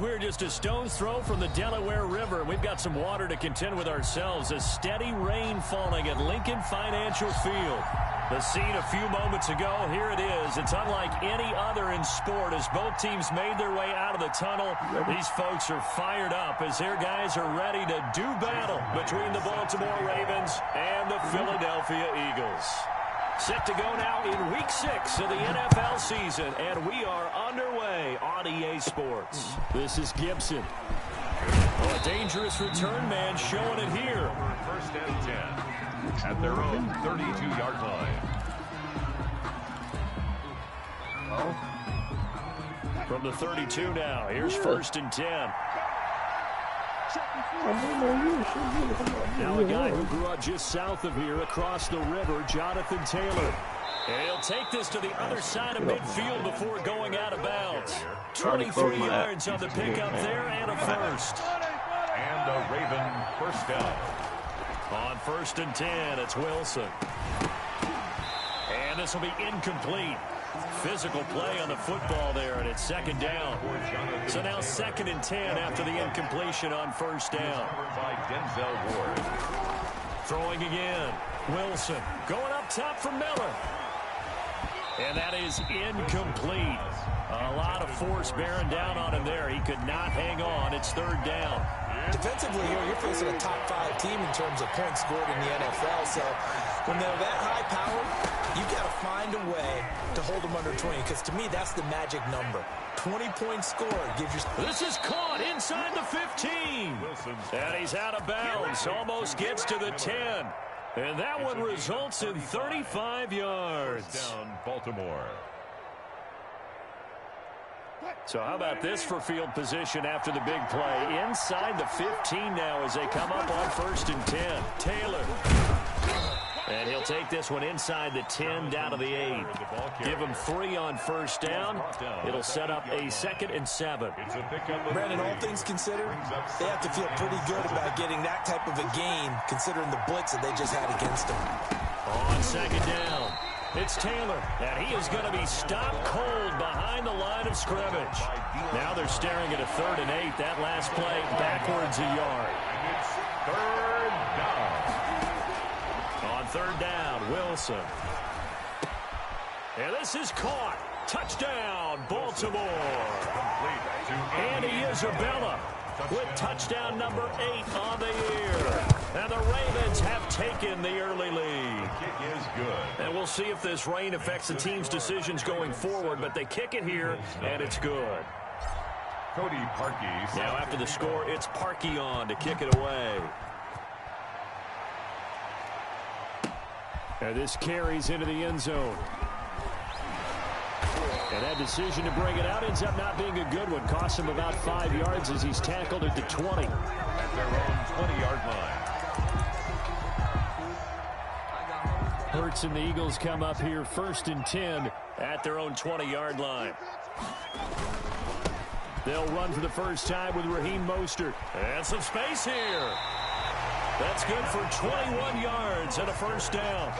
We're just a stone's throw from the Delaware River. We've got some water to contend with ourselves. A steady rain falling at Lincoln Financial Field. The scene a few moments ago, here it is. It's unlike any other in sport as both teams made their way out of the tunnel. These folks are fired up as their guys are ready to do battle between the Baltimore Ravens and the Philadelphia Eagles. Set to go now in Week 6 of the NFL season, and we are underway on EA Sports. This is Gibson. Oh, a dangerous return man showing it here. First and 10 at their own 32-yard line. From the 32 now, here's first and 10. Now a guy who grew up just south of here across the river, Jonathan Taylor. And he'll take this to the other side of midfield before going out of bounds. 23 yards on the pickup there and a first. And a Raven first down. On first and 10, it's Wilson. And this will be incomplete. Physical play on the football there, and it's second down. So now second and 10 after the incompletion on first down. By Denzel Ward. Throwing again. Wilson going up top for Miller. And that is incomplete. A lot of force bearing down on him there. He could not hang on. It's third down. Defensively here, you're facing a top-5 team in terms of points scored in the NFL. So when they're that high power, you've got to find a way to hold them under 20. Because to me, that's the magic number. 20 points scored gives you... This is caught inside the 15. And he's out of bounds. Almost gets to the 10. And that one results in 35 yards. Down Baltimore. So how about this for field position after the big play? Inside the 15 now as they come up on first and 10. Taylor. And he'll take this one inside the 10 down to the 8. Give him 3 on first down. It'll set up a second and 7. Brandon, all things considered, they have to feel pretty good about getting that type of a gain considering the blitz that they just had against them. On second down, it's Taylor, and he is going to be stopped cold behind the line of scrimmage. Now they're staring at a third and 8. That last play backwards a yard. It's third down. On third down, Wilson. And this is caught. Touchdown, Baltimore. Andy Isabella with touchdown number 8 on the year. And the Ravens have taken the early lead. Kick is good. And we'll see if this rain affects the team's decisions going forward, but they kick it here, and it's good. Cody Parkey. Now after the score, it's Parkey on to kick it away. And this carries into the end zone. And that decision to bring it out ends up not being a good one. Costs him about 5 yards as he's tackled at the 20. At their own 20-yard line. Hurts and the Eagles come up here first and 10 at their own 20-yard line. They'll run for the first time with Raheem Mostert. And some space here. That's good for 21 yards and a first down.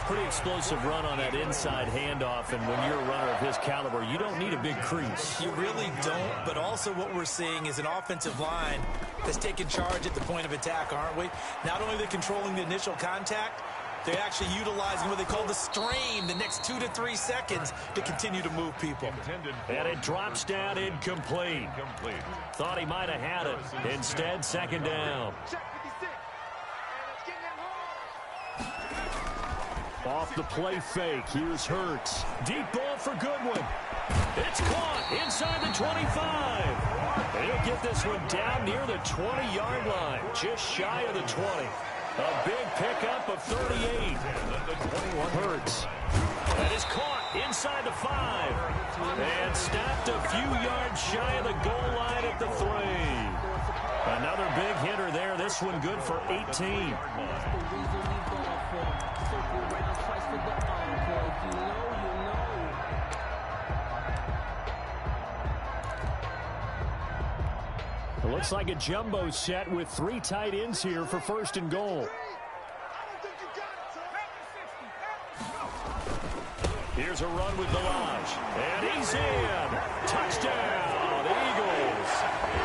Pretty explosive run on that inside handoff, and when you're a runner of his caliber, you don't need a big crease. You really don't, but also what we're seeing is an offensive line that's taking charge at the point of attack, aren't we? Not only are they controlling the initial contact, they're actually utilizing what they call the strain the next 2 to 3 seconds to continue to move people. And it drops down incomplete. Thought he might have had it. Instead, second down. Off the play fake, here's Hurts. Deep ball for Goodwin. It's caught inside the 25. And he'll get this one down near the 20-yard line, just shy of the 20. A big pickup of 38. Hurts. That is caught inside the 5. And stopped a few yards shy of the goal line at the 3. Another big hitter there. This one good for 18. It looks like a jumbo set with 3 tight ends here for first and goal. Here's a run with Ballage. And he's in. Touchdown, Eagles.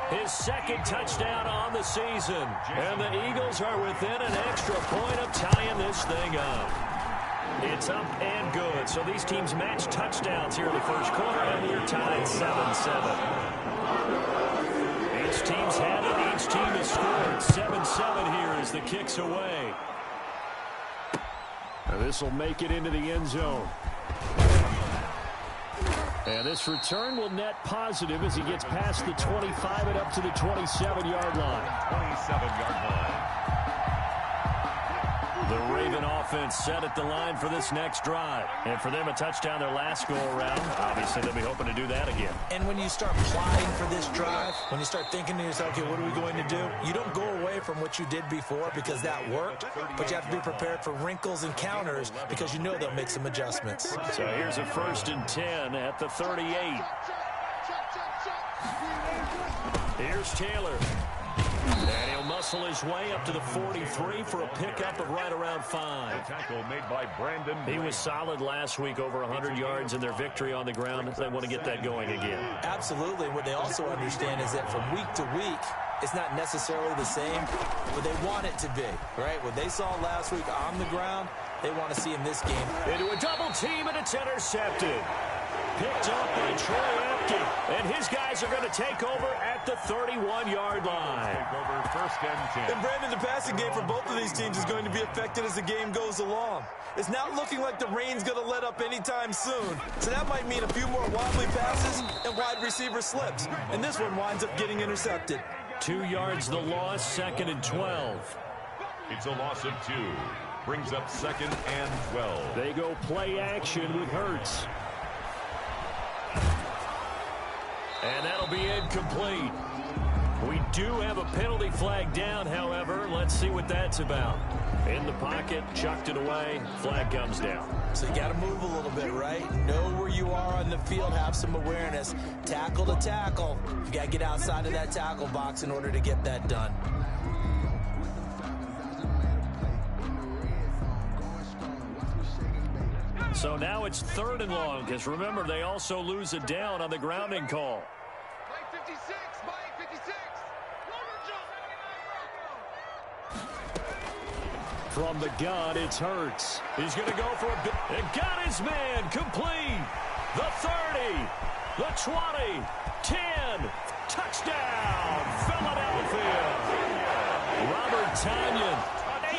His second touchdown on the season. And the Eagles are within an extra point of tying this thing up. It's up and good. So these teams match touchdowns here in the first quarter, and we're tied 7-7. Each team's had it. Each team has scored. 7-7 here as the kick's away. This will make it into the end zone. And this return will net positive as he gets past the 25 and up to the 27-yard line. 27-yard line. The Raven offense set at the line for this next drive. And for them, a touchdown their last go-around. Obviously, they'll be hoping to do that again. And when you start plotting for this drive, when you start thinking to yourself, okay, what are we going to do? You don't go away from what you did before because that worked, but you have to be prepared for wrinkles and counters because you know they'll make some adjustments. So here's a 1st and 10 at the 38. Here's Taylor. And he'll muscle his way up to the 43 for a pickup of right around 5. Tackle made by Brandon. He was solid last week, over 100 yards in their victory on the ground. They want to get that going again. Absolutely. What they also understand is that from week to week, it's not necessarily the same, but they want it to be, right? What they saw last week on the ground, they want to see in this game. Into a double team, and it's intercepted. Picked up by Troy Apke. And his guys are going to take over at the 31-yard line. Take over 1st and 10. And Brandon, the passing game for both of these teams is going to be affected as the game goes along. It's not looking like the rain's going to let up anytime soon. So that might mean a few more wobbly passes and wide receiver slips. And this one winds up getting intercepted. 2 yards the loss, 2nd and 12. It's a loss of 2. Brings up 2nd and 12. They go play action with Hurts. And that'll be incomplete. We do have a penalty flag down, however. Let's see what that's about. In the pocket, chucked it away, flag comes down. So you got to move a little bit, right? Know where you are on the field, have some awareness. Tackle to tackle. You got to get outside of that tackle box in order to get that done. So now it's 3rd and long, because remember, they also lose a down on the grounding call. Mike 56, Mike 56. From the gun, it's Hurts. He's going to go for a bit. And got his man complete. The 30, the 20, 10. Touchdown, Philadelphia. Robert Tonyan,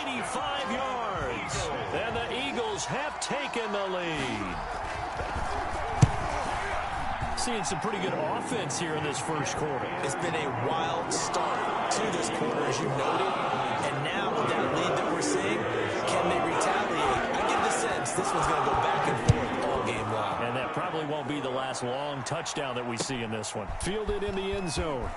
85 yards. And the Eagles have taken the lead. Seeing some pretty good offense here in this first quarter. It's been a wild start to this quarter, as you noted. And now with that lead that we're seeing, can they retaliate? I get the sense this one's going to go back and forth all game long. And that probably won't be the last long touchdown that we see in this one. Fielded in the end zone.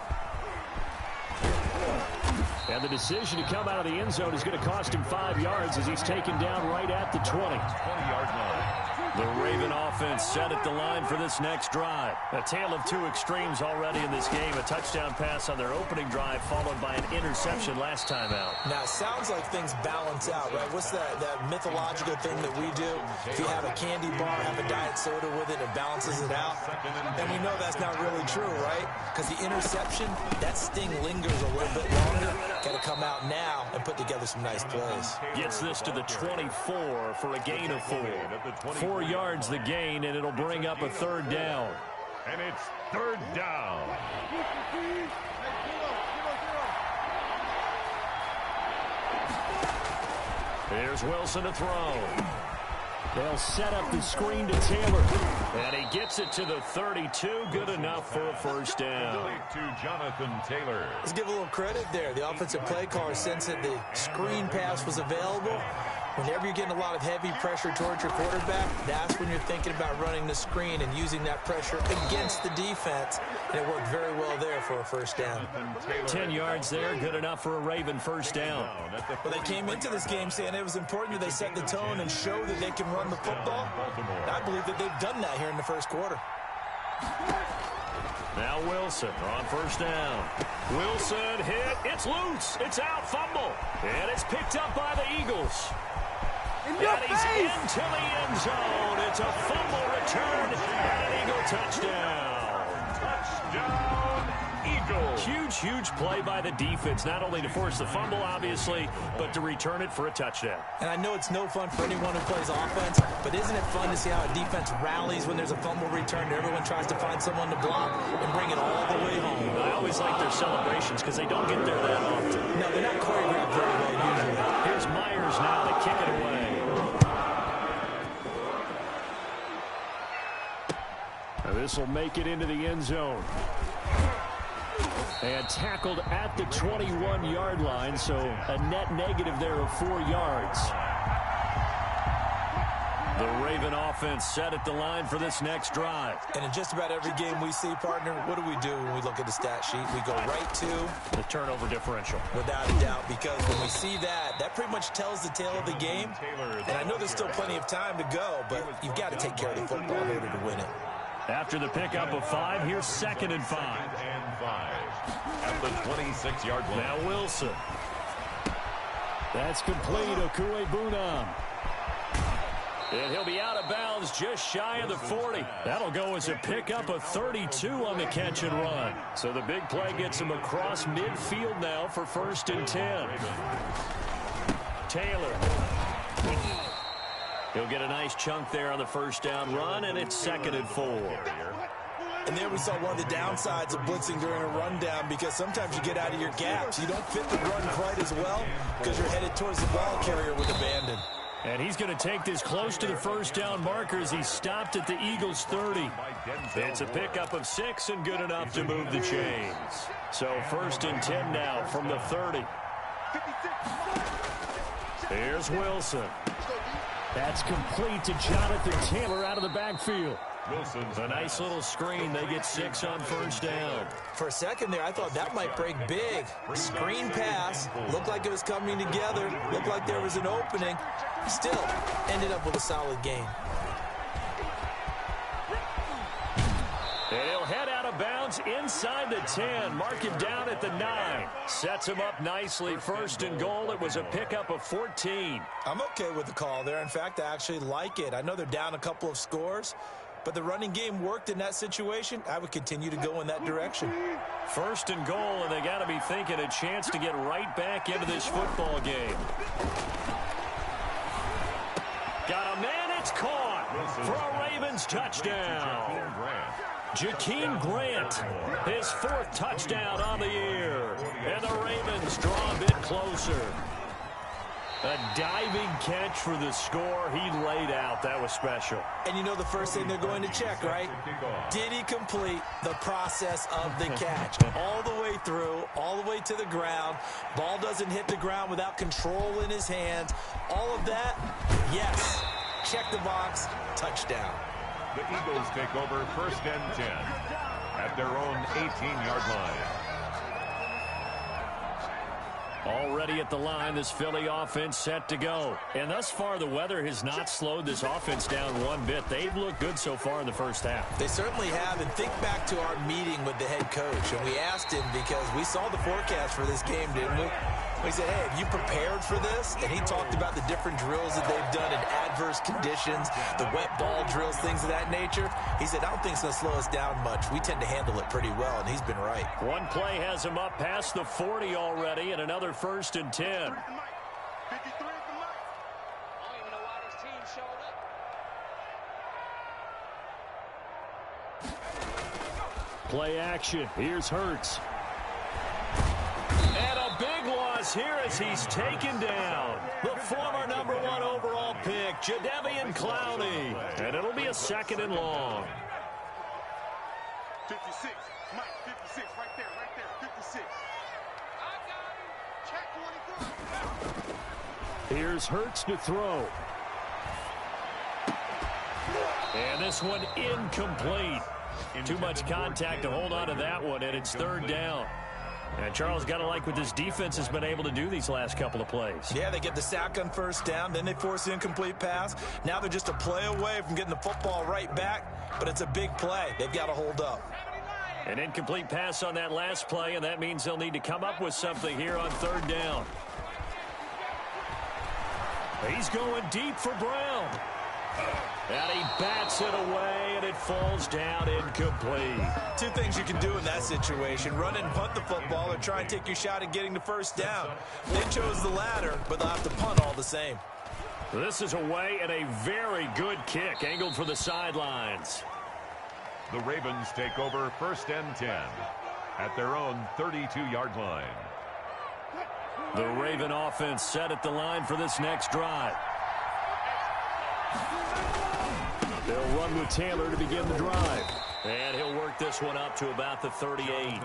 And the decision to come out of the end zone is going to cost him 5 yards as he's taken down right at the 20-yard line. The Raven offense set at the line for this next drive. A tale of two extremes already in this game. A touchdown pass on their opening drive followed by an interception last time out. Now, it sounds like things balance out, right? What's that mythological thing that we do? If you have a candy bar, have a diet soda with it, it balances it out. And we know that's not really true, right? Because the interception, that sting lingers a little bit longer. Got to come out now and put together some nice plays. Gets this to the 24 for a gain of 4. 4 yards the gain, and it'll bring up a 3rd down. And it's 3rd down. Here's Wilson to throw. They'll set up the screen to Taylor. And he gets it to the 32. Good enough for a 1st down. To Jonathan Taylor. Let's give a little credit there. The offensive play caller sensed that the screen pass was available. Whenever you're getting a lot of heavy pressure towards your quarterback, that's when you're thinking about running the screen and using that pressure against the defense. And it worked very well there for a 1st down. 10 yards there, good enough for a Raven 1st down. Well, they came into this game saying it was important that they set the tone and show that they can run the football. And I believe that they've done that here in the first quarter. Now Wilson on 1st down. Wilson hit. It's loose. It's out. Fumble. And it's picked up by the Eagles. And he's into the end zone. It's a fumble return and an Eagle touchdown. Touchdown, Eagles. Huge play by the defense, not only to force the fumble, obviously, but to return it for a touchdown. And I know it's no fun for anyone who plays offense, but isn't it fun to see how a defense rallies when there's a fumble return and everyone tries to find someone to block and bring it all the way home? I always like their celebrations because they don't get there that often. No, they're not choreographed very well usually. Here's Myers now to kick it away. This will make it into the end zone. And tackled at the 21-yard line, so a net negative there of 4 yards. The Raven offense set at the line for this next drive. And in just about every game we see, partner, what do we do when we look at the stat sheet? We go right to the turnover differential. Without a doubt, because when we see that, that pretty much tells the tale of the game. And I know there's still plenty of time to go, but you've got to take care of the football in order to win it. After the pickup of 5, here's 2nd and 5. At the 26-yard line. Now Wilson. That's complete. Okuegbunam. And he'll be out of bounds just shy of the 40. That'll go as a pickup of 32 on the catch and run. So the big play gets him across midfield now for 1st and 10. Taylor. He'll get a nice chunk there on the first down run, and it's 2nd and 4. And there we saw one of the downsides of blitzing during a rundown, because sometimes you get out of your gaps. You don't fit the run quite as well because you're headed towards the ball carrier with abandon. And he's going to take this close to the first down markers. He stopped at the Eagles' 30. It's a pickup of 6 and good enough to move the chains. So 1st and 10 now from the 30. Here's Wilson. That's complete to Jonathan Taylor out of the backfield. Wilson's a nice little screen. They get 6 on first down. For a second there, I thought that might break big. Screen pass. Looked like it was coming together. Looked like there was an opening. Still ended up with a solid gain. And he'll head out of bounds inside the 10. Mark him down at the 9. Sets him up nicely. 1st and goal. It was a pickup of 14. I'm okay with the call there. In fact, I actually like it. I know they're down a couple of scores, but the running game worked in that situation. I would continue to go in that direction. 1st and goal, and they got to be thinking a chance to get right back into this football game. Got a man. It's caught for a Ravens touchdown. Jakeem Grant, his 4th touchdown on the year. And the Ravens draw a bit closer. A diving catch for the score. He laid out. That was special. And you know the first thing they're going to check, right? Did he complete the process of the catch? All the way through, all the way to the ground. Ball doesn't hit the ground without control in his hands. All of that, yes. Check the box. Touchdown. The Eagles take over 1st and 10 at their own 18-yard line. Already at the line, this Philly offense set to go. And thus far, the weather has not slowed this offense down one bit. They've looked good so far in the first half. They certainly have. And think back to our meeting with the head coach. And we asked him, because we saw the forecast for this game, didn't we? We said, hey, have you prepared for this? And he talked about the different drills that they've done in adverse conditions, the wet ball drills, things of that nature. He said, I don't think it's going to slow us down much. We tend to handle it pretty well, and he's been right. One play has him up past the 40 already, and another 1st and 10. Play action. Here's Hurts. And a big loss here as he's taken down. The former #1 overall pick, Jadeveon Clowney. And it'll be a 2nd and long. 56, Mike, 56, right there, 56. I got him. Check 23. Here's Hurts to throw. And this one incomplete. Too much contact to hold on to that one, and it's 3rd down. And Charles, got to like what this defense has been able to do these last couple of plays. Yeah, they get the sack on 1st down, then they force the incomplete pass. Now they're just a play away from getting the football right back, but it's a big play. They've got to hold up. An incomplete pass on that last play, and that means they'll need to come up with something here on 3rd down. He's going deep for Brown. And he bats it away, and it falls down incomplete. Two things you can do in that situation: run and punt the football, or try and take your shot at getting the first down. They chose the latter, but they'll have to punt all the same. This is away, and a very good kick angled for the sidelines. The Ravens take over 1st and 10 at their own 32-yard line. The Raven offense set at the line for this next drive. They'll run with Taylor to begin the drive. And he'll work this one up to about the 38.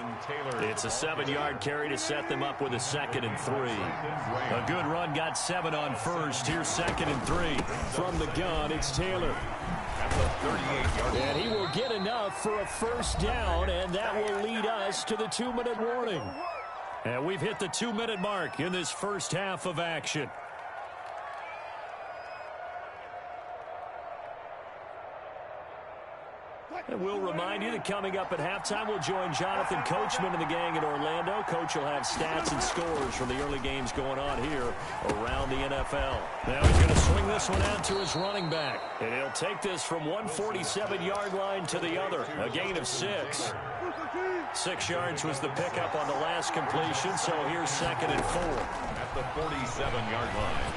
It's a 7-yard carry to set them up with a 2nd and 3. A good run got 7 on first. Here's 2nd and 3. From the gun, it's Taylor. And he will get enough for a first down, and that will lead us to the 2-minute warning. And we've hit the 2-minute mark in this first half of action. And we'll remind you that coming up at halftime, we'll join Jonathan Coachman and the gang in Orlando. Coach will have stats and scores from the early games going on here around the NFL. Now he's going to swing this one out to his running back. And he'll take this from 147-yard line to the other. A gain of 6. 6 yards was the pickup on the last completion, so here's 2nd and 4. At the 47-yard line.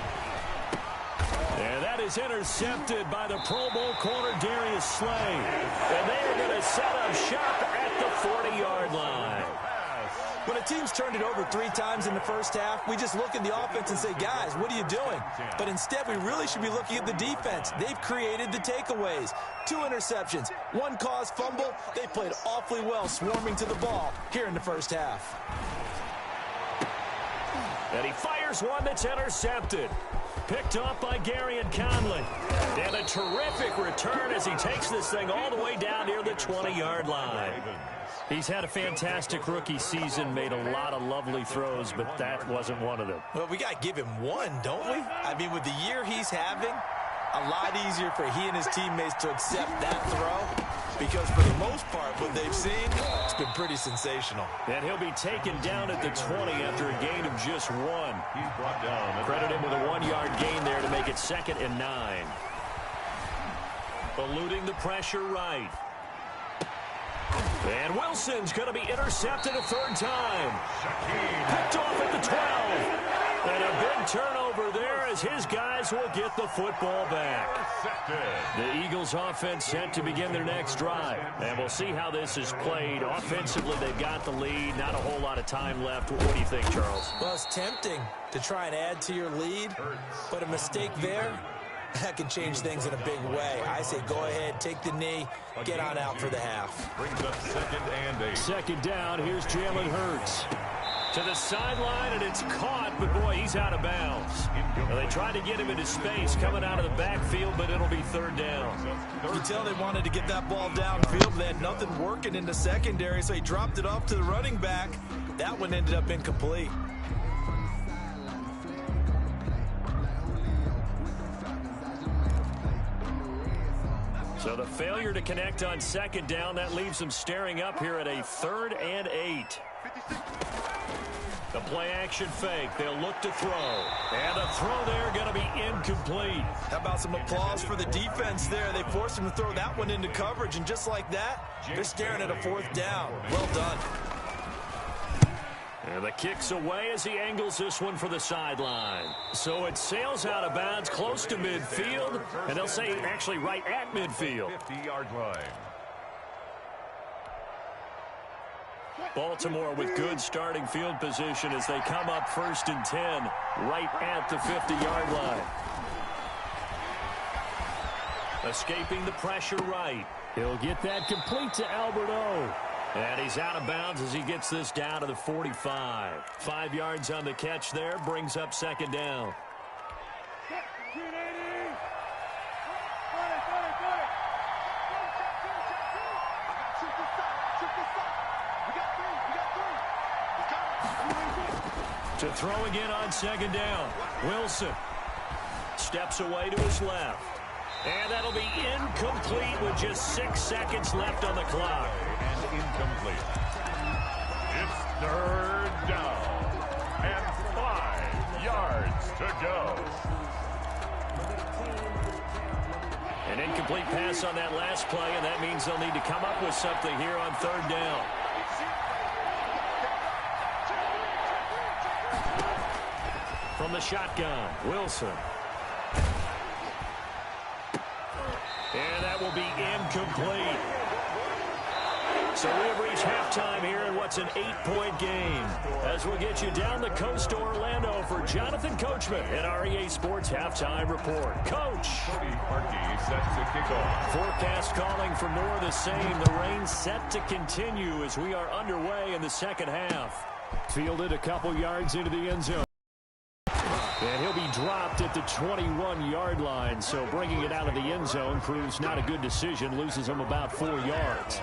And that is intercepted by the Pro Bowl corner Darius Slay. And they are going to set up shop at the 40-yard line. When a team's turned it over 3 times in the first half, we just look at the offense and say, guys, what are you doing? But instead, we really should be looking at the defense. They've created the takeaways. 2 interceptions, 1 caused fumble. They played awfully well swarming to the ball here in the first half. And he fires one that's intercepted. Picked off by Garyon Conley. And a terrific return as he takes this thing all the way down near the 20-yard line. He's had a fantastic rookie season, made a lot of lovely throws, but that wasn't one of them. Well, we got to give him one, don't we? I mean, with the year he's having, a lot easier for he and his teammates to accept that throw, because for the most part, what they've seen, it's been pretty sensational. And he'll be taken down at the 20 after a gain of just 1. He's brought down. Credit him with a 1-yard gain there to make it 2nd and 9. Eluding the pressure right. And Wilson's going to be intercepted a 3rd time. Picked off at the 12. And a big turnover there as his guys will get the football back. The Eagles offense set to begin their next drive. And we'll see how this is played. Offensively, they've got the lead. Not a whole lot of time left. What do you think, Charles? Well, it's tempting to try and add to your lead, but a mistake there, that can change things in a big way. I say go ahead, take the knee, get on out for the half. Brings up 2nd and 8. 2nd down, here's Jalen Hurts. To the sideline, and it's caught, but boy, he's out of bounds. Well, they tried to get him into space coming out of the backfield, but it'll be 3rd down. You can tell they wanted to get that ball downfield. They had nothing working in the secondary, so he dropped it off to the running back. That one ended up incomplete. So the failure to connect on 2nd down, that leaves them staring up here at a 3rd and 8. The play action fake. They'll look to throw. And a throw there going to be incomplete. How about some applause for the defense there? They forced him to throw that one into coverage, and just like that, they're staring at a 4th down. Well done. And the kick's away as he angles this one for the sideline. So it sails out of bounds close to midfield, and they'll say actually right at midfield. 50-yard line. Baltimore with good starting field position as they come up 1st and 10 right at the 50-yard line. Escaping the pressure right. He'll get that complete to Albert O. And he's out of bounds as he gets this down to the 45. 5 yards on the catch there, brings up 2nd down. To throw again on 2nd down. Wilson steps away to his left. And that'll be incomplete with just 6 seconds left on the clock. And incomplete. It's 3rd down. And 5 yards to go. An incomplete pass on that last play, and that means they'll need to come up with something here on third down. From the shotgun, Wilson. And that will be incomplete. So we have reached halftime here in what's an 8-point game. As we'll get you down the coast to Orlando for Jonathan Coachman at our EA Sports Halftime Report. Coach. Cody Parkey set to kick off. Forecast calling for more of the same. The rain set to continue as we are underway in the second half. Fielded a couple yards into the end zone. And he'll be dropped at the 21-yard line. So bringing it out of the end zone proves not a good decision. Loses him about 4 yards.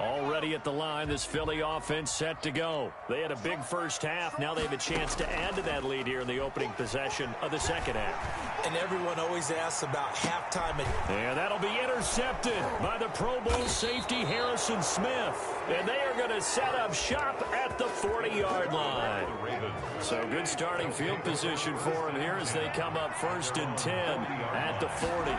Already at the line, this Philly offense set to go. They had a big first half. Now they have a chance to add to that lead here in the opening possession of the second half. And everyone always asks about halftime. And that'll be intercepted by the Pro Bowl safety Harrison Smith. And they are going to set up shop at the 40-yard line. So good starting field position for him here as they come up 1st and 10 at the 40.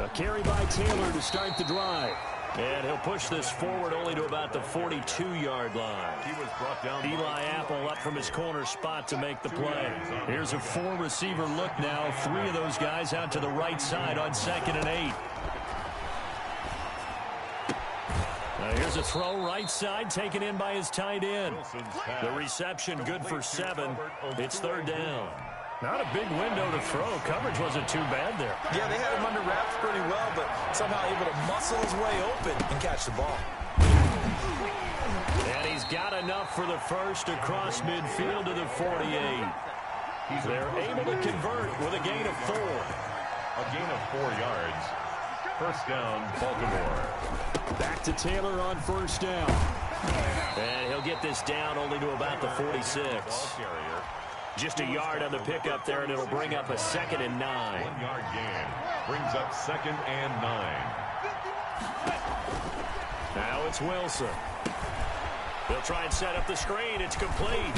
A carry by Taylor to start the drive. And he'll push this forward only to about the 42-yard line. He was brought down. Eli Apple up from his corner spot to make the play. Here's a 4-receiver look now. 3 of those guys out to the right side on 2nd and 8. Here's a throw right side taken in by his tight end. The reception good for 7. It's 3rd down. Not a big window to throw. Coverage wasn't too bad there. Yeah, they had him under wraps pretty well, but somehow able to muscle his way open and catch the ball. And he's got enough for the first across midfield to the 48. They're able to convert with a gain of 4. A gain of 4 yards. 1st down, Baltimore. Back to Taylor on 1st down. And he'll get this down only to about the 46. Just a yard on the pickup there, and it'll bring up a 2nd and 9. 1-yard gain. Brings up 2nd and 9. Now it's Wilson. They'll try and set up the screen. It's complete.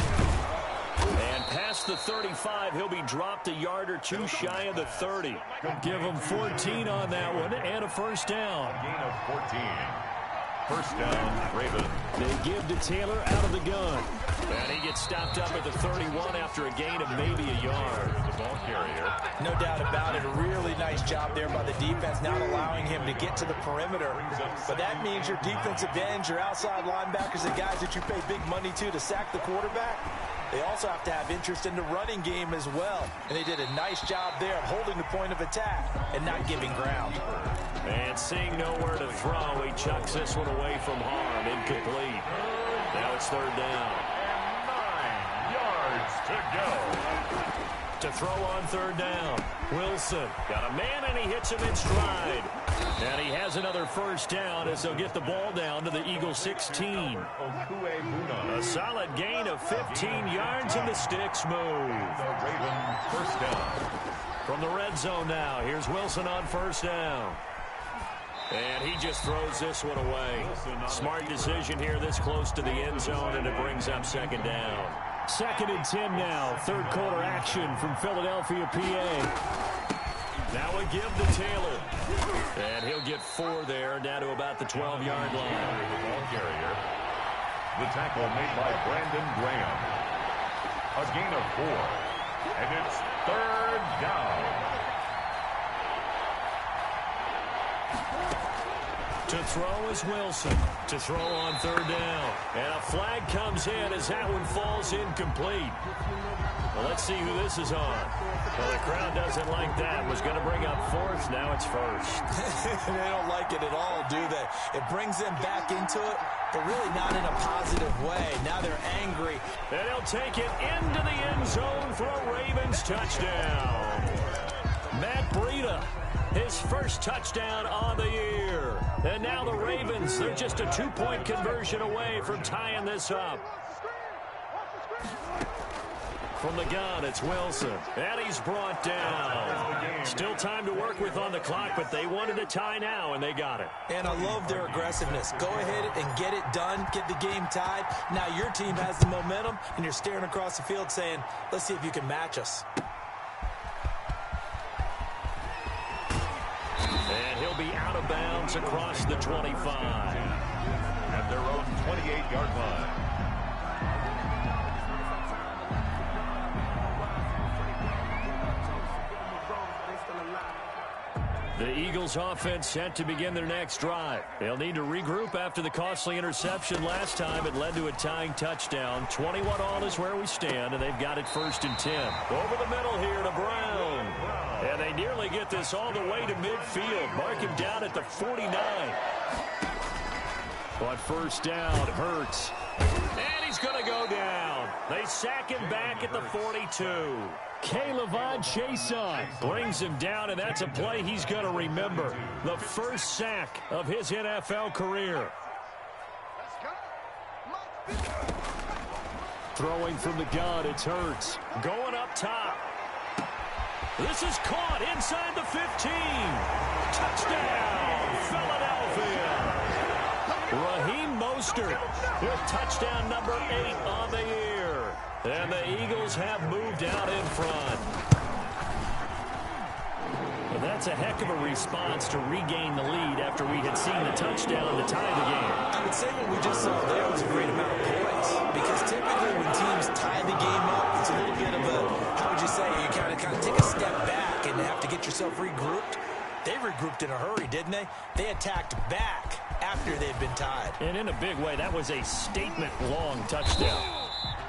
And past the 35, he'll be dropped a yard or 2 shy of the 30. Give him 14 on that one and a 1st down. A gain of 14. 1st down, Ravens. They give to Taylor out of the gun. And he gets stopped up at the 31 after a gain of maybe a yard. The ball carrier. No doubt about it. A really nice job there by the defense, not allowing him to get to the perimeter. But that means your defensive ends, your outside linebackers, the guys that you pay big money to sack the quarterback, they also have to have interest in the running game as well. And they did a nice job there of holding the point of attack and not giving ground. And seeing nowhere to throw, he chucks this one away from harm. Incomplete. Now it's 3rd down. And 9 yards to go. To throw on 3rd down. Wilson got a man, and he hits him in stride. And he has another 1st down as they'll get the ball down to the Eagles 16. A solid gain of 15 yards, and the sticks move. The Ravens 1st down. From the red zone now, here's Wilson on 1st down. And he just throws this one away. Smart decision here this close to the end zone, and it brings up 2nd down. 2nd and 10 now. 3rd quarter action from Philadelphia, PA. Now a give to Taylor. And he'll get 4 there, down to about the 12-yard line. The ball carrier. The tackle made by Brandon Graham. A gain of 4. And it's 3rd down. To throw is Wilson. To throw on 3rd down. And a flag comes in as that one falls incomplete. Well, let's see who this is on. Well, the crowd doesn't like that. Was going to bring up 4th. Now it's 1st. They don't like it at all, do they? It brings them back into it, but really not in a positive way. Now they're angry. And he'll take it into the end zone for a Ravens touchdown. Matt Breida, his first touchdown on the year. And now the Ravens, they're just a 2-point conversion away from tying this up. from the gun, it's Wilson. And he's brought down. Still time to work with on the clock, but they wanted a tie now, and they got it. And I love their aggressiveness. Go ahead and get it done, get the game tied. Now your team has the momentum, and you're staring across the field saying, let's see if you can match us. And he'll be out of bounds across the 25. At their own 28-yard line. The Eagles offense set to begin their next drive. They'll need to regroup after the costly interception last time. It led to a tying touchdown. 21-all is where we stand, and they've got it 1st and 10. Over the middle here to Brown. And they nearly get this all the way to midfield. Mark him down at the 49. But first down, Hurts. And he's going to go down. They sack him back at the 42. K'Lavon Chaisson brings him down, and that's a play he's going to remember. The first sack of his NFL career. Throwing from the gun, it's Hurts. Going up top. This is caught inside the 15. Touchdown, Philadelphia. Raheem Mostert with touchdown number 8 on the year. And the Eagles have moved out in front. Well, that's a heck of a response to regain the lead after we had seen the touchdown to tie the game. I would say what we just saw there was a great amount of poise. Because typically when teams tie the game up, it's a little bit of a, how would you say, you kind of take a step back and have to get yourself regrouped. They regrouped in a hurry, didn't they? They attacked back after they'd been tied. And in a big way, that was a statement-long touchdown.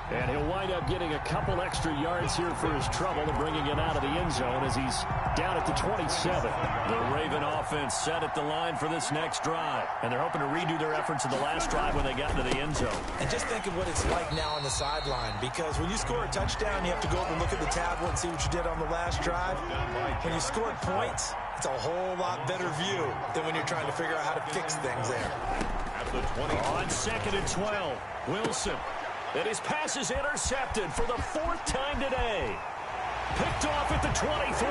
And he'll wind up getting a couple extra yards here for his trouble and bringing it out of the end zone as he's down at the 27. The Raven offense set at the line for this next drive. And they're hoping to redo their efforts in the last drive when they got into the end zone. And just think of what it's like now on the sideline. Because when you score a touchdown, you have to go over and look at the tablet and see what you did on the last drive. When you scored points, it's a whole lot better view than when you're trying to figure out how to fix things there. At the 20. On 2nd and 12, Wilson. And his pass is intercepted for the 4th time today. Picked off at the 23.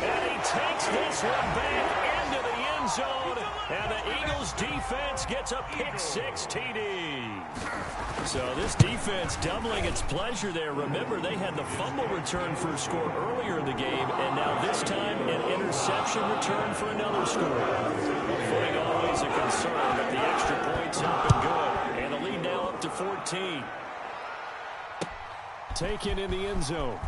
And he takes this one back into the end zone. And the Eagles defense gets a pick-6 TD. So this defense doubling its pleasure there. Remember, they had the fumble return for a score earlier in the game. And now this time, an interception return for another score. Footing always a concern, but the extra points up and good. And the lead now up to 14. Taken in the end zone.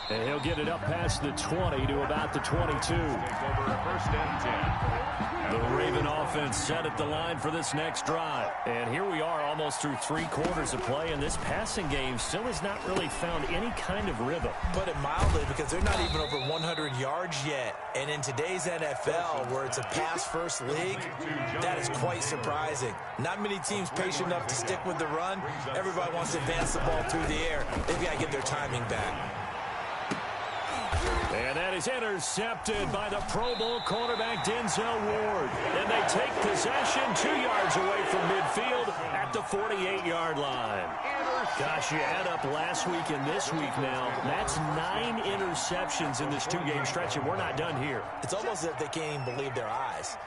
And he'll get it up past the 20 to about the 22. Over 1st and 10. The Raven offense set at the line for this next drive. And here we are almost through 3 quarters of play, and this passing game still has not really found any kind of rhythm. Put it mildly, because they're not even over 100 yards yet. And in today's NFL, where it's a pass-first league, that is quite surprising. Not many teams patient enough to stick with the run. Everybody wants to advance the ball through the air. They've got to get their timing back. And that is intercepted by the Pro Bowl cornerback Denzel Ward. And they take possession 2 yards away from midfield at the 48-yard line. Gosh, you add up last week and this week now. That's 9 interceptions in this 2-game stretch, and we're not done here. It's almost as if they can't even believe their eyes.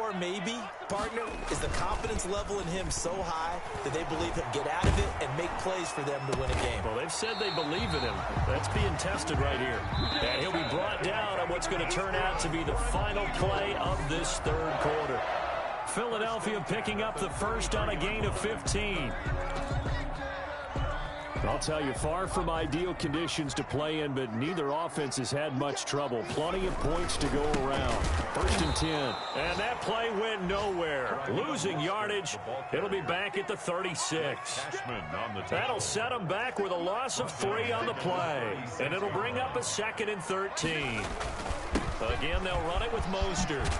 Or maybe, partner, is the confidence level in him so high that they believe he'll get out of it and make plays for them to win a game. Well, they've said they believe in him. That's being tested right here. And he'll be brought down on what's going to turn out to be the final play of this 3rd quarter. Philadelphia picking up the first on a gain of 15. I'll tell you, far from ideal conditions to play in, but neither offense has had much trouble. Plenty of points to go around. 1st and 10. And that play went nowhere. Losing yardage. It'll be back at the 36. That'll set them back with a loss of 3 on the play. And it'll bring up a 2nd and 13. Again, they'll run it with Mostert.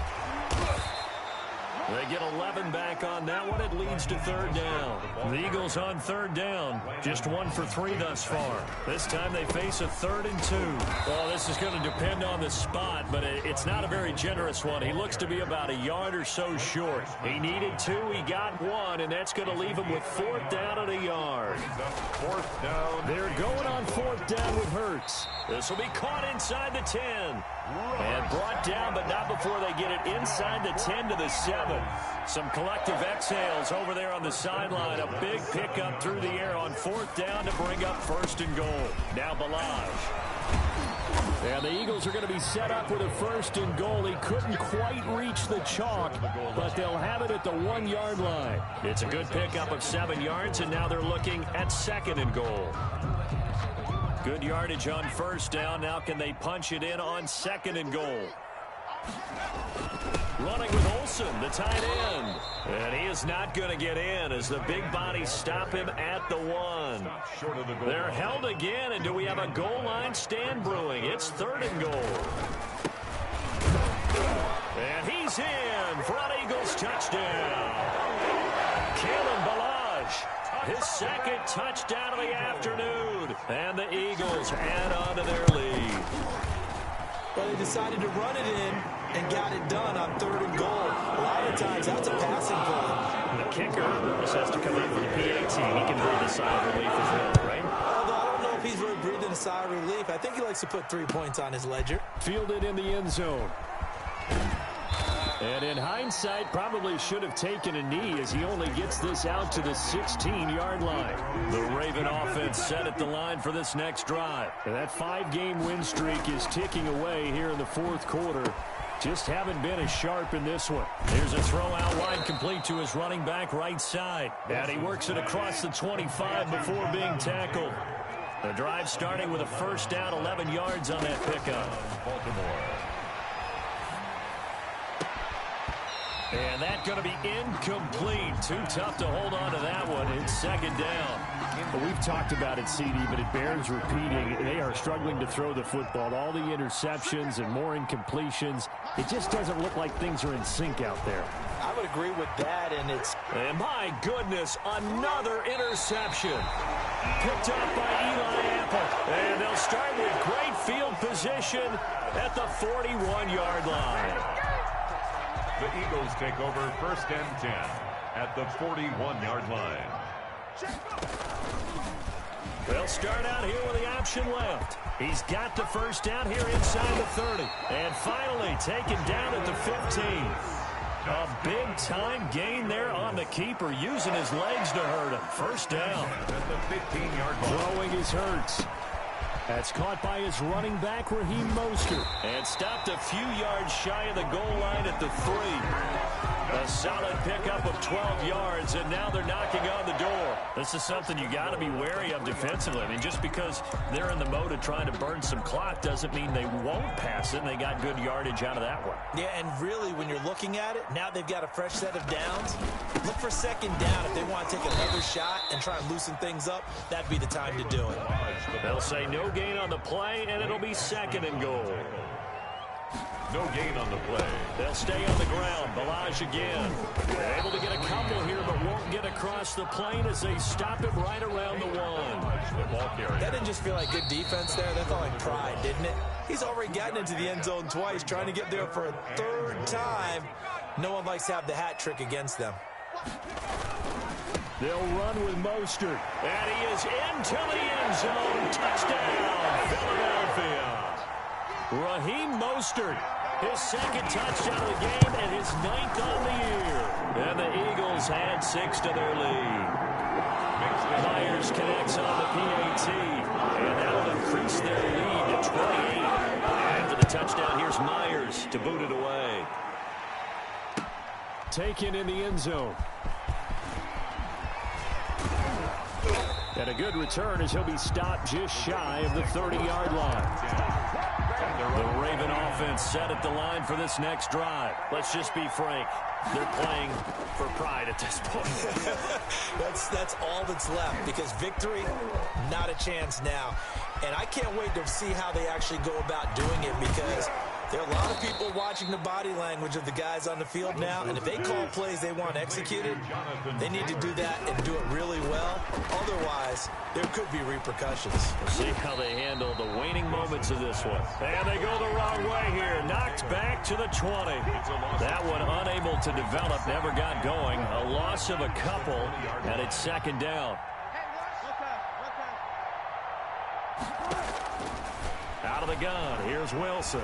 They get 11 back on that one. It leads to third down. The Eagles on third down. Just 1 for 3 thus far. This time they face a 3rd and 2. Well, this is going to depend on the spot, but it's not a very generous one. He looks to be about a yard or so short. He needed 2. He got 1, and that's going to leave him with 4th down and a yard. 4th down. They're going on 4th down with Hurts. This will be caught inside the 10. And brought down, but not before they get it inside the 10 to the 7. Some collective exhales over there on the sideline. A big pickup through the air on 4th down to bring up 1st and goal. Now Ballage. And the Eagles are going to be set up with a 1st and goal. He couldn't quite reach the chalk, but they'll have it at the 1-yard line. It's a good pickup of 7 yards, and now they're looking at 2nd and goal. Good yardage on 1st down. Now can they punch it in on 2nd and goal? Running with Olsen, the tight end. And he is not going to get in as the big bodies stop him at the 1. They're held again, and do we have a goal line stand brewing? It's 3rd and goal. And he's in for an Eagles touchdown. Kalen Ballage, his 2nd touchdown of the afternoon. And the Eagles add on to their lead. Well, they decided to run it in and got it done on 3rd and goal. A lot of times, that's a passing play. The kicker just has to come in for the PAT. He can breathe a sigh of relief as well, right? Although I don't know if he's really breathing a sigh of relief. I think he likes to put 3 points on his ledger. Fielded in the end zone. And in hindsight, probably should have taken a knee as he only gets this out to the 16-yard line. The Raven offense set at the line for this next drive. And that 5-game win streak is ticking away here in the 4th quarter. Just haven't been as sharp in this one. Here's a throw out wide, complete to his running back right side. And he works it across the 25 before being tackled. The drive starting with a 1st down, 11 yards on that pickup. Baltimore. And that's going to be incomplete. Too tough to hold on to that one. It's 2nd down. Well, we've talked about it, CD, but it bears repeating. They are struggling to throw the football. All the interceptions and more incompletions. It just doesn't look like things are in sync out there. I would agree with that, and it's... And my goodness, another interception. Picked up by Eli Apple. And they'll start with great field position at the 41-yard line. The Eagles take over 1st and 10 at the 41-yard line. They'll start out here with the option left. He's got the 1st down here inside the 30. And finally taken down at the 15. A big-time gain there on the keeper, using his legs to hurt him. 1st down. At the 15-yard line. Throwing his Hurts. That's caught by his running back, Raheem Mostert. And stopped a few yards shy of the goal line at the 3. A solid pickup of 12 yards, and now they're knocking on the door. This is something you got to be wary of defensively. I mean, just because they're in the mode of trying to burn some clock doesn't mean they won't pass it, and they got good yardage out of that one. Yeah, and really, when you're looking at it, now they've got a fresh set of downs. Look for 2nd down. If they want to take another shot and try and loosen things up, that'd be the time to do it. They'll say no gain on the play, and it'll be 2nd and goal. No gain on the play. They'll stay on the ground. Ballage again. They're able to get a couple here, but won't get across the plane as they stop it right around the 1. That didn't just feel like good defense there. That felt like pride, didn't it? He's already gotten into the end zone twice, trying to get there for a 3rd time. No one likes to have the hat trick against them. They'll run with Mostert. And he is into the end zone. Touchdown, Philadelphia. Raheem Mostert, his 2nd touchdown of the game and his 9th on the year. And the Eagles add 6 to their lead. Myers connects on the PAT. And that'll increase their lead to 28. After the touchdown, here's Myers to boot it away. Taken in the end zone. And a good return as he'll be stopped just shy of the 30-yard line. The Raven offense set at the line for this next drive. Let's just be frank. They're playing for pride at this point. That's all that's left, because victory, not a chance now. And I can't wait to see how they actually go about doing it, because There are a lot of people watching the body language of the guys on the field now, and if they call plays they want executed, they need to do that and do it really well. Otherwise, there could be repercussions. We'll see how they handle the waning moments of this one. And they go the wrong way here. Knocked back to the 20. That one unable to develop, never got going. A loss of a couple, and it's second down. Out of the gun, here's Wilson.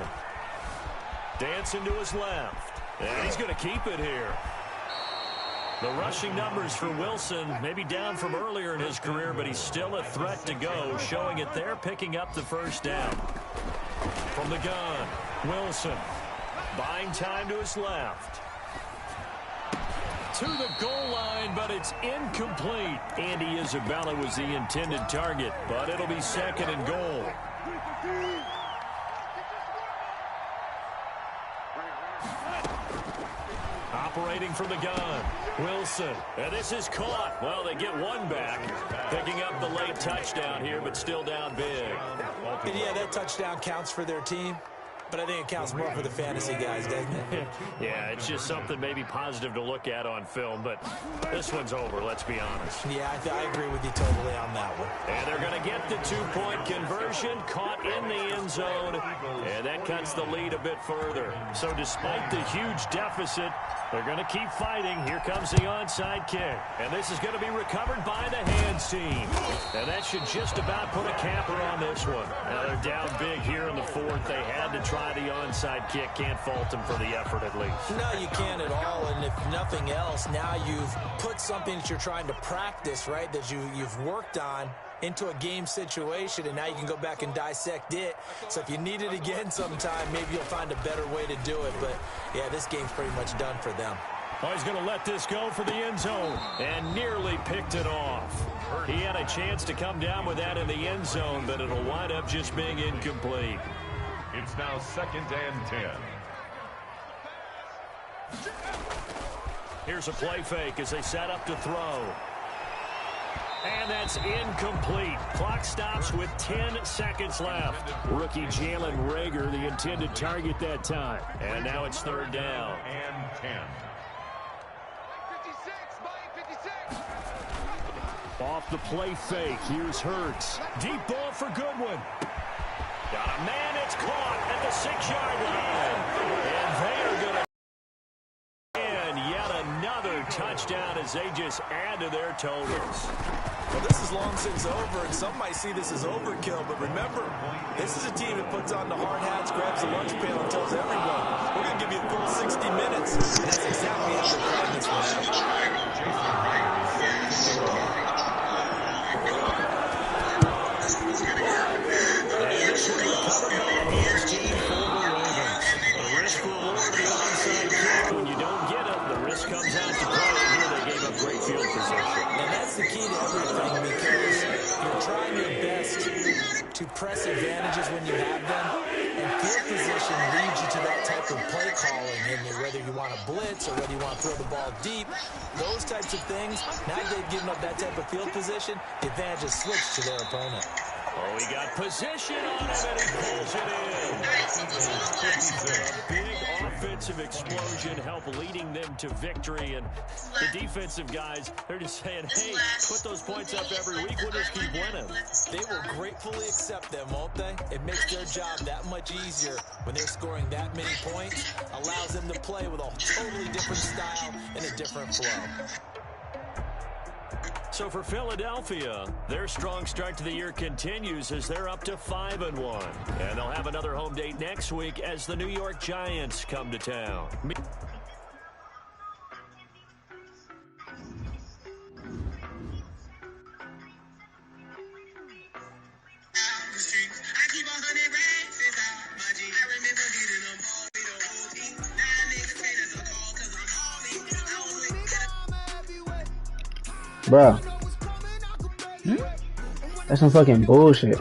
Dancing to his left. And he's going to keep it here. The rushing numbers for Wilson maybe down from earlier in his career, but he's still a threat to go, showing it there, picking up the first down. From the gun, Wilson buying time to his left. To the goal line, but it's incomplete. Andy Isabella was the intended target, but it'll be second and goal. Operating from the gun, Wilson. And this is caught. Well, they get one back. Picking up the late touchdown here, but still down big. And yeah, that touchdown counts for their team, but I think it counts more for the fantasy guys, doesn't it? Yeah, it's just something maybe positive to look at on film, but this one's over, let's be honest. Yeah, I agree with you totally on that one. And they're going to get the two-point conversion, caught in the end zone, and that cuts the lead a bit further. So despite the huge deficit, they're going to keep fighting. Here comes the onside kick. And this is going to be recovered by the hands team. And that should just about put a capper on this one. Now they're down big here in the fourth. They had to try the onside kick. Can't fault them for the effort at least. No, you can't at all. And if nothing else, now you've put something that you're trying to practice, right, that you've worked on into a game situation, and now you can go back and dissect it. So if you need it again sometime, maybe you'll find a better way to do it. But, yeah, this game's pretty much done for them. Oh, he's going to let this go for the end zone and nearly picked it off. He had a chance to come down with that in the end zone, but it'll wind up just being incomplete. It's now 2nd and 10. Here's a play fake as they set up to throw. And that's incomplete. Clock stops with 10 seconds left. Rookie Jalen Reagor, the intended target that time. And now it's third down. And 10. 56. Off the play fake, here's Hurts. Deep ball for Goodwin. Got a man, it's caught at the 6-yard line. And they are going to yet another touchdown as they just add to their totals. Well, this is long since over, and some might see this as overkill, but remember, this is a team that puts on the hard hats, grabs the lunch pail, and tells everyone, we're going to give you a full 60 minutes. And that's exactly how they're playing this one. And this one recovered by the hands team for the Ravens. The risk reward, the onside kick. When you don't get it, the risk comes out to play. And here they gave up great field position. And that's the key to everything, because you're trying your best to press advantages when you have them, and field position leads you to that type of play calling. And whether you want to blitz or whether you want to throw the ball deep, those types of things, now that they've given up that type of field position, the advantage is switched to their opponent. Oh, he got position on him, and he pulls it in. A big offensive explosion help leading them to victory. And the defensive guys, they're just saying, hey, put those points up every week. We'll just keep winning. They will gratefully accept them, won't they? It makes their job that much easier when they're scoring that many points. Allows them to play with a totally different style and a different flow. So for Philadelphia, their strong start to the year continues as they're up to 5-1. And they'll have another home date next week as the New York Giants come to town. Bruh. That's some fucking bullshit.